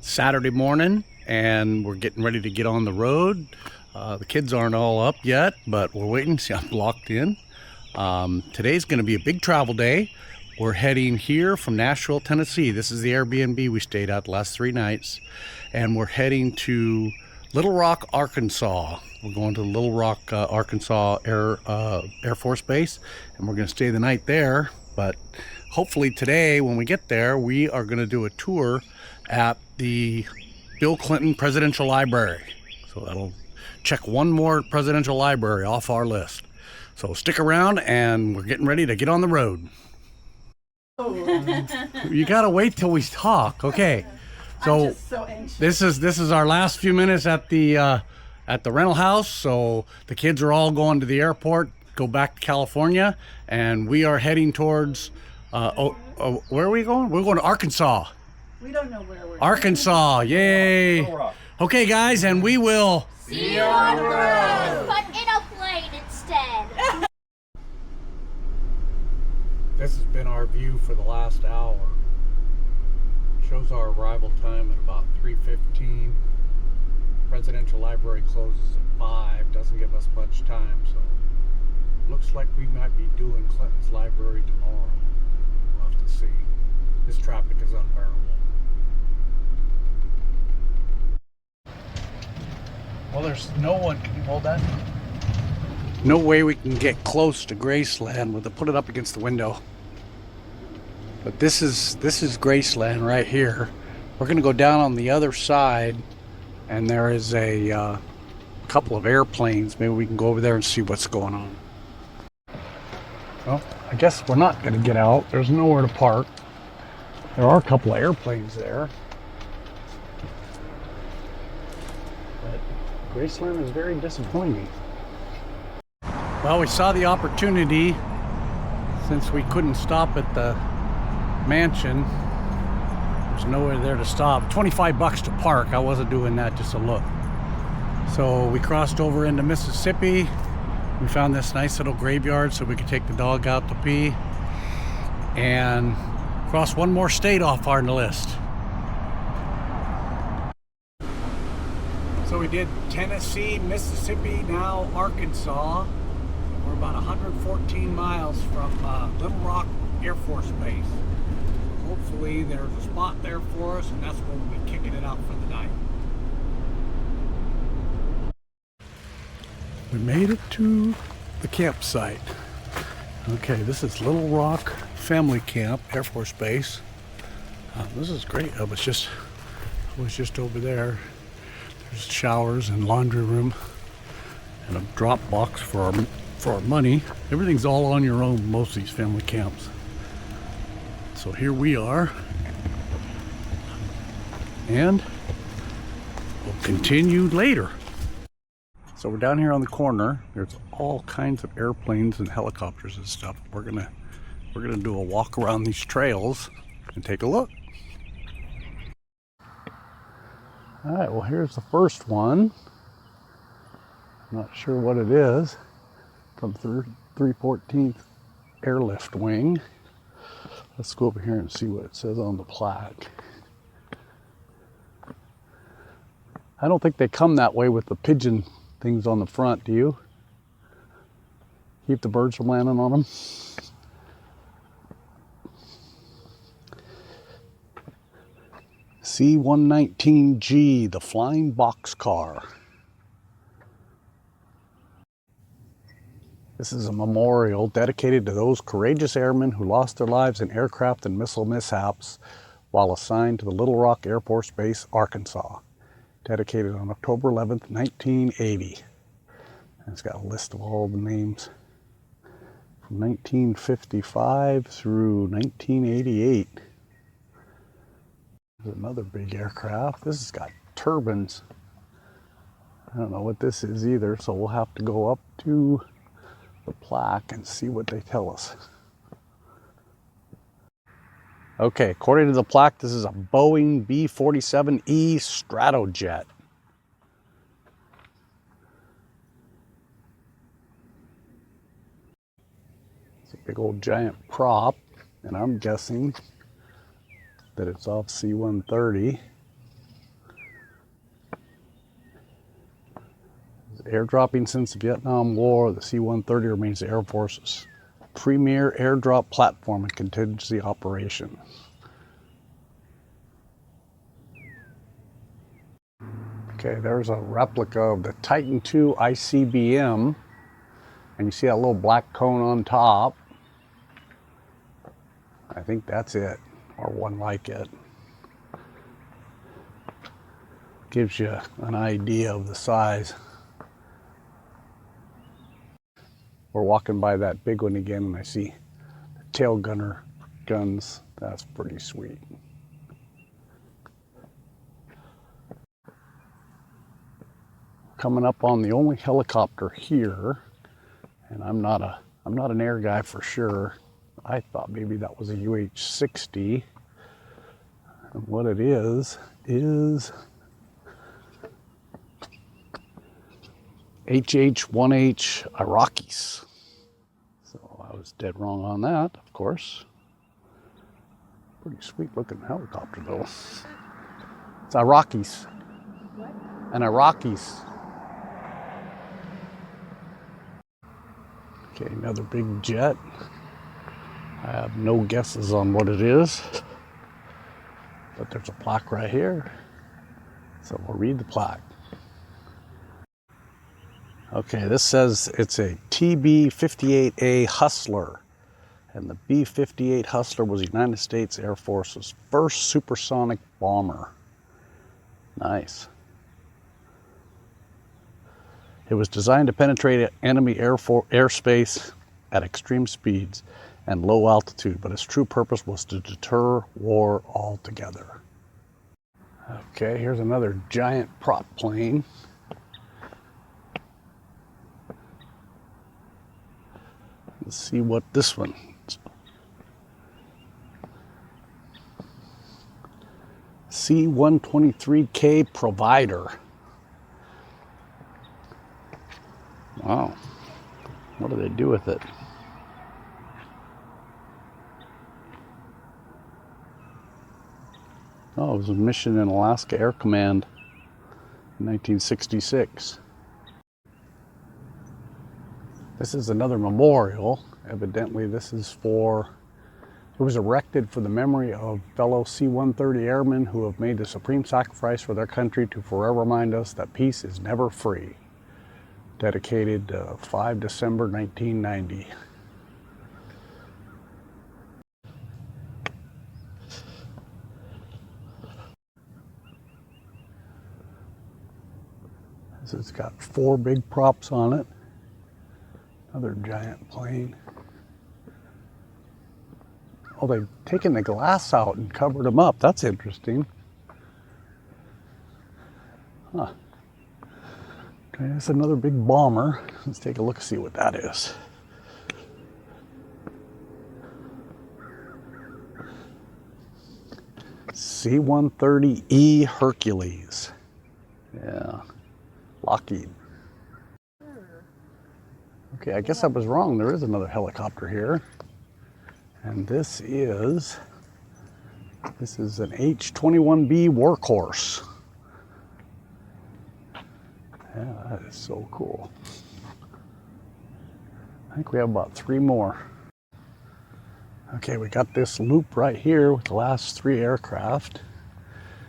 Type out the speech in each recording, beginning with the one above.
Saturday morning and we're getting ready to get on the road. The kids aren't all up yet, but we're waiting. See, I'm locked in. Today's going to be a big travel day. We're heading here from Nashville, Tennessee. This is the Airbnb we stayed at the last 3 nights. And we're heading to Little Rock, Arkansas. We're going to Little Rock, Arkansas Air Force Base, and we're going to stay the night there. But hopefully today, when we get there, we are going to do a tour at the Bill Clinton Presidential Library. So that'll check one more presidential library off our list. So stick around, and we're getting ready to get on the road. You gotta wait till we talk, okay? So, this is our last few minutes at the rental house. So the kids are all going to the airport, go back to California, and we are heading towards. Where are we going? We're going to Arkansas. We don't know where we're going. Arkansas, yay! Okay, guys, and we will see you on the road, but in a plane instead. This has been our view for the last hour. Shows our arrival time at about 3:15. Presidential Library closes at 5. Doesn't give us much time, so looks like we might be doing Clinton's library tomorrow. We'll have to see. This traffic is unbearable. Well, there's no one. Can you hold that? No way we can get close to Graceland with it. Put it up against the window. But this is Graceland right here. We're going to go down on the other side, and there is a couple of airplanes. Maybe we can go over there and see what's going on. Well, I guess we're not going to get out. There's nowhere to park. There are a couple of airplanes there. But Graceland is very disappointing. Well, we saw the opportunity, since we couldn't stop at the mansion. There's nowhere there to stop. $25 to park. I wasn't doing that just to look. So we crossed over into Mississippi. We found this nice little graveyard so we could take the dog out to pee, and cross one more state off our list. So we did Tennessee, Mississippi, now Arkansas. We're about 114 miles from Little Rock Air Force Base. Hopefully there's a spot there for us, and that's where we'll be kicking it out for the night. We made it to the campsite. Okay, this is Little Rock Family Camp, Air Force Base. This is great. I was just over there. There's showers and laundry room and a drop box for our money. Everything's all on your own, most of these family camps. So here we are, and we'll continue later. So we're down here on the corner. There's all kinds of airplanes and helicopters and stuff. We're gonna do a walk around these trails and take a look. All right, well, here's the first one. I'm not sure what it is. From 314th Airlift Wing. Let's go over here and see what it says on the plaque. I don't think they come that way with the pigeon things on the front, do you? Keep the birds from landing on them. C-119G, the Flying Boxcar. This is a memorial dedicated to those courageous airmen who lost their lives in aircraft and missile mishaps while assigned to the Little Rock Air Force Base, Arkansas. Dedicated on October 11th, 1980. And it's got a list of all the names from 1955 through 1988. There's another big aircraft. This has got turbines. I don't know what this is either, so we'll have to go up to the plaque and see what they tell us. Okay, according to the plaque, this is a Boeing B-47E Stratojet. It's a big old giant prop, and I'm guessing that it's off C-130. Airdropping since the Vietnam War, the C-130 remains the Air Force's premier airdrop platform and contingency operation. Okay, there's a replica of the Titan II ICBM, and you see that little black cone on top. I think that's it, or one like it. Gives you an idea of the size. We're walking by that big one again, and I see the tail gunner guns. That's pretty sweet. Coming up on the only helicopter here, and I'm not an air guy for sure. I thought maybe that was a UH-60, and what it is HH-1H Iroquois. So I was dead wrong on that, of course. Pretty sweet looking helicopter though. It's Iroquois. What? An Iroquois. Okay, another big jet. I have no guesses on what it is, but there's a plaque right here, so we'll read the plaque. Okay, this says it's a TB-58A Hustler, and the B-58 Hustler was the United States Air Force's first supersonic bomber. Nice. It was designed to penetrate enemy airspace at extreme speeds and low altitude, but its true purpose was to deter war altogether. Okay, here's another giant prop plane. Let's see what this one is. C-123K Provider. Wow, what do they do with it? Oh, it was a mission in Alaska Air Command in 1966. This is another memorial. Evidently this is for, it was erected for the memory of fellow C-130 Airmen who have made the supreme sacrifice for their country to forever remind us that peace is never free. Dedicated 5 December 1990. This has got 4 big props on it. Another giant plane. Oh, they've taken the glass out and covered them up. That's interesting. Huh. Okay, that's another big bomber. Let's take a look and see what that is. C-130E Hercules. Yeah, Lockheed. Okay, I guess I was wrong. There is another helicopter here. And this is an H-21B Workhorse. Yeah, that is so cool. I think we have about 3 more. Okay, we got this loop right here with the last 3 aircraft.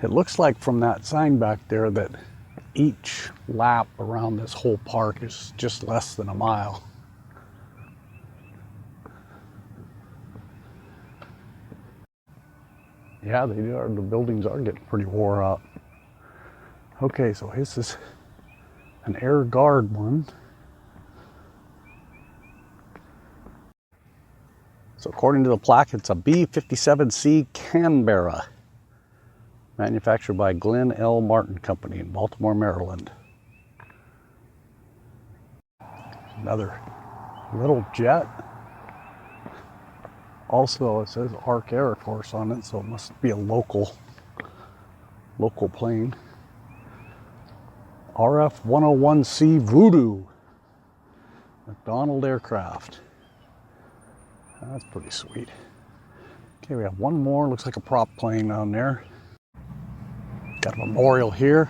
It looks like from that sign back there that each lap around this whole park is just less than a mile. Yeah, they are. The buildings are getting pretty wore out. Okay, so this is an Air Guard one. So according to the plaque, it's a B-57C Canberra, manufactured by Glenn L. Martin Company in Baltimore, Maryland. Another little jet. Also, it says ARC Aircourse on it, so it must be a local plane. RF-101C Voodoo, McDonnell Aircraft. That's pretty sweet. Okay, we have one more. Looks like a prop plane down there. Got a memorial here.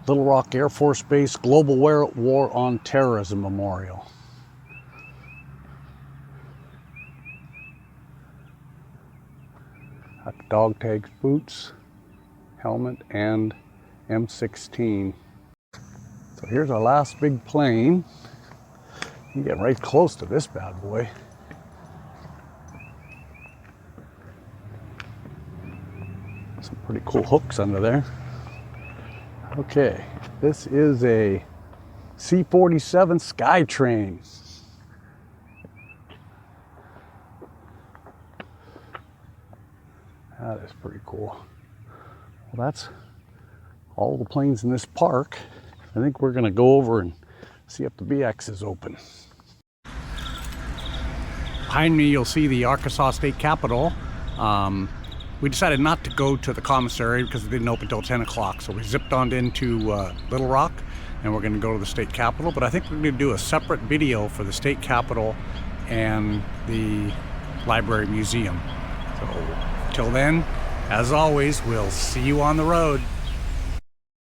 Little Rock Air Force Base Global War on Terrorism Memorial. Got the dog tags, boots, helmet, and M16. So here's our last big plane. You get right close to this bad boy. Some pretty cool hooks under there. Okay, this is a C-47 Skytrain. That is pretty cool. Well, that's all the planes in this park. I think we're gonna go over and see if the BX is open. Behind me, you'll see the Arkansas State Capitol. We decided not to go to the commissary because it didn't open until 10 o'clock. So we zipped on into Little Rock, and we're gonna go to the state capitol. But I think we're gonna do a separate video for the state capitol and the library museum. So till then, as always, we'll see you on the road.